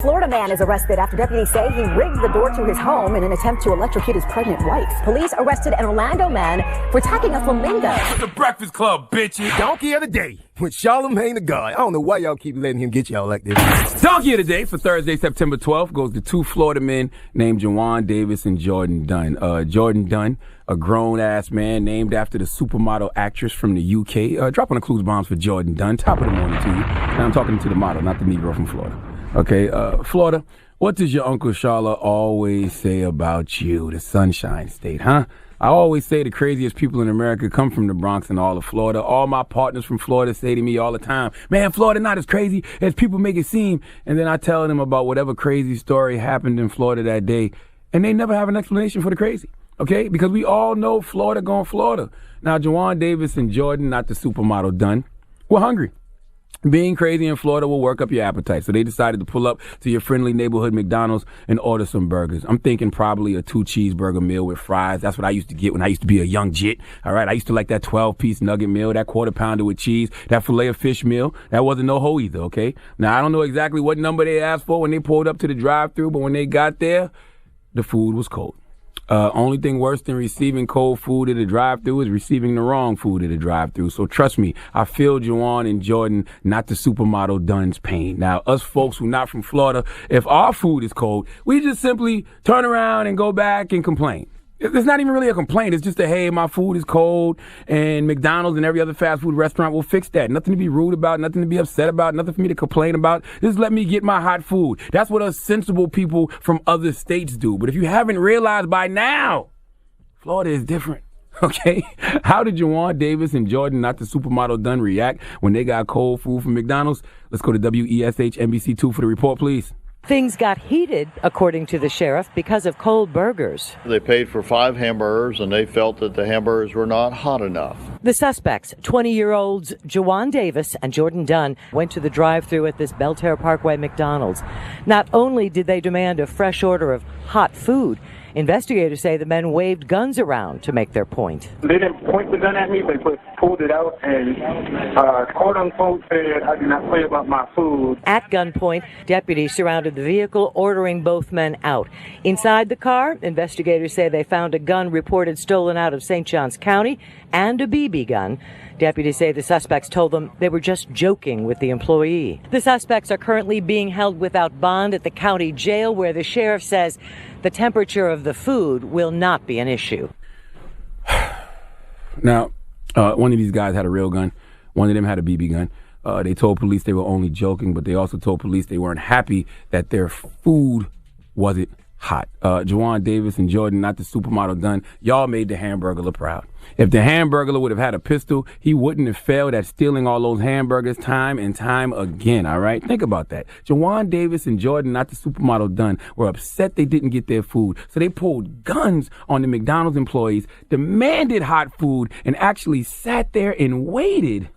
Florida man is arrested after deputies say he rigged the door to his home in an attempt to electrocute his pregnant wife. Police arrested an Orlando man for attacking a flamingo. It's the Breakfast Club, bitches. Donkey of the day with Charlamagne the God. I don't know why y'all keep letting him get y'all like this. Donkey of the day for Thursday, September 12th goes to two Florida men named Juwan Davis and Jordan Dunn. Jordan Dunn, a grown-ass man named after the supermodel actress from the UK. Dropping the clues bombs for Jordan Dunn. Top of the morning to you. Now I'm talking to the model, not the Negro from Florida. Okay, Florida, what does your Uncle Charla always say about you, the Sunshine State, huh? I always say the craziest people in America come from the Bronx and all of Florida. All my partners from Florida say to me all the time, man, Florida not as crazy as people make it seem. And then I tell them about whatever crazy story happened in Florida that day, and they never have an explanation for the crazy, okay? Because we all know Florida going Florida. Now, Juwan Davis and Jordan, not the supermodel Dunn, were hungry. Being crazy in Florida will work up your appetite. So they decided to pull up to your friendly neighborhood McDonald's and order some burgers. I'm thinking probably a 2-cheeseburger meal with fries. That's what I used to get when I used to be a young jit. All right. I used to like that 12-piece nugget meal, that quarter pounder with cheese, that filet of fish meal. That wasn't no hoe either. Okay. Now, I don't know exactly what number they asked for when they pulled up to the drive-thru, but when they got there, the food was cold. Only thing worse than receiving cold food at a drive-thru is receiving the wrong food at a drive-thru. So trust me, I feel Juwan and Jordan, not the supermodel Dunn's pain. Now, us folks who not from Florida, if our food is cold, we just simply turn around and go back and complain. It's not even really a complaint. It's just a, hey, my food is cold, and McDonald's and every other fast food restaurant will fix that. Nothing to be rude about, nothing to be upset about, nothing for me to complain about. Just let me get my hot food. That's what us sensible people from other states do. But if you haven't realized by now, Florida is different. Okay? How did Juwan Davis and Jordan, not the supermodel Dunn, react when they got cold food from McDonald's? Let's go to WESH NBC2 for the report, please. Things got heated, according to the sheriff, because of cold burgers. They paid for 5 hamburgers, and they felt that the hamburgers were not hot enough. The suspects, 20-year-olds Juwan Davis and Jordan Dunn, went to the drive-thru at this Belterre Parkway McDonald's. Not only did they demand a fresh order of hot food, investigators say the men waved guns around to make their point. They didn't point the gun at me, they pulled it out and quote-unquote said, I do not play about my food. At gunpoint, deputies surrounded the vehicle, ordering both men out. Inside the car, investigators say they found a gun reported stolen out of St. Johns County and a BB gun. Deputies say the suspects told them they were just joking with the employee. The suspects are currently being held without bond at the county jail, where the sheriff says the temperature of the food will not be an issue. Now, one of these guys had a real gun. One of them had a BB gun. They told police they were only joking, but they also told police they weren't happy that their food wasn't hot. Juwan Davis and Jordan, not the supermodel Dunn, y'all made the Hamburglar proud. If the Hamburglar would have had a pistol, he wouldn't have failed at stealing all those hamburgers time and time again, all right? Think about that. Juwan Davis and Jordan, not the supermodel Dunn, were upset they didn't get their food, so they pulled guns on the McDonald's employees, demanded hot food, and actually sat there and waited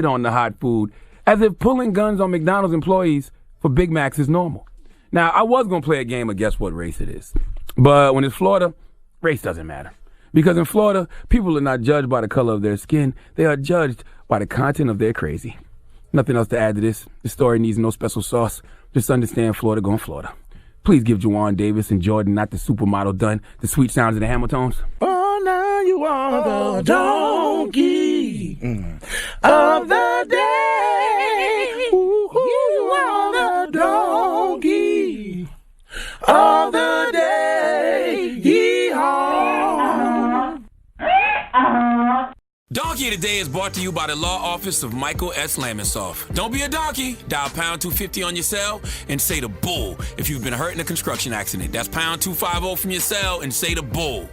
on the hot food, as if pulling guns on McDonald's employees for Big Macs is normal. Now, I was going to play a game of guess what race it is. But when it's Florida, race doesn't matter. Because in Florida, people are not judged by the color of their skin. They are judged by the content of their crazy. Nothing else to add to this. The story needs no special sauce. Just understand Florida going Florida. Please give Juwan Davis and Jordan, not the supermodel Dunn, the sweet sounds of the Hamiltones. Oh, now you are the donkey of the day. Ooh, you are the donkey of the day. Yee-haw. Donkey of the Day is brought to you by the law office of Michael S. Lamonsoff. Don't be a donkey. Dial pound 250 on your cell and say the bull if you've been hurt in a construction accident. That's pound 250 from your cell and say the bull.